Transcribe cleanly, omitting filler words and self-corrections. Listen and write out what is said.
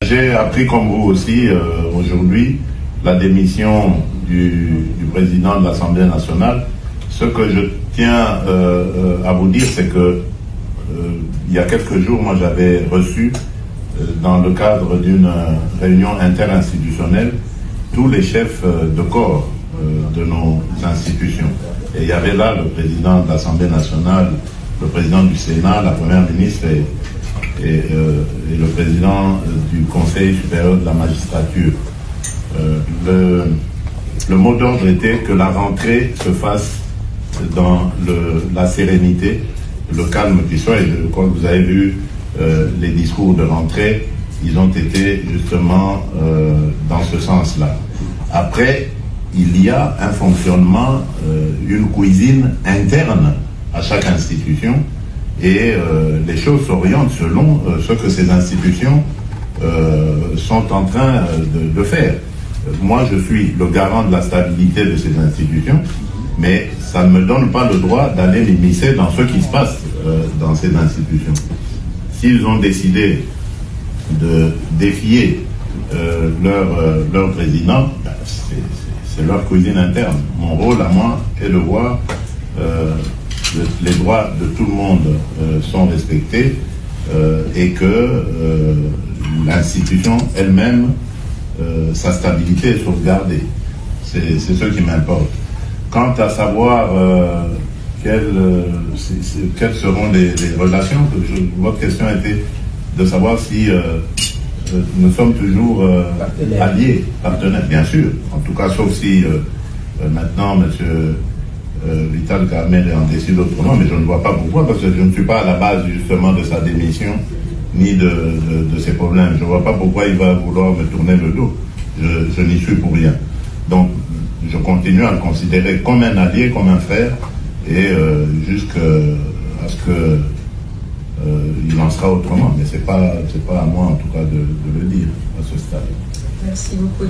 J'ai appris comme vous aussi aujourd'hui la démission du président de l'Assemblée nationale. Ce que je tiens à vous dire, c'est que il y a quelques jours, moi j'avais reçu dans le cadre d'une réunion interinstitutionnelle tous les chefs de corps de nos institutions. Et il y avait là le président de l'Assemblée nationale, le président du Sénat, la première ministre et le président du Conseil supérieur de la magistrature. Le mot d'ordre était que la rentrée se fasse dans la sérénité, le calme qui soit. Et je crois que vous avez vu les discours de rentrée, ils ont été justement dans ce sens-là. Après, il y a un fonctionnement, une cuisine interne à chaque institution, et les choses s'orientent selon ce que ces institutions sont en train de faire. Moi, je suis le garant de la stabilité de ces institutions, mais ça ne me donne pas le droit d'aller m'immiscer dans ce qui se passe dans ces institutions. S'ils ont décidé de défier leur président, ben, c'est leur cuisine interne. Mon rôle à moi est de voir les droits de tout le monde sont respectés et que l'institution elle-même, sa stabilité est sauvegardée. C'est ce qui m'importe. Quant à savoir quelles seront les relations, votre question était de savoir si nous sommes toujours alliés, partenaires, bien sûr. En tout cas, sauf si maintenant, M. Vital Kamerhe en décide autrement, mais je ne vois pas pourquoi, parce que je ne suis pas à la base justement de sa démission, ni de ses problèmes. Je ne vois pas pourquoi il va vouloir me tourner le dos. Je n'y suis pour rien. Donc, je continue à le considérer comme un allié, comme un frère, et jusqu'à ce que il en sera autrement. Mais c'est pas à moi, en tout cas, de le dire à ce stade. Merci beaucoup.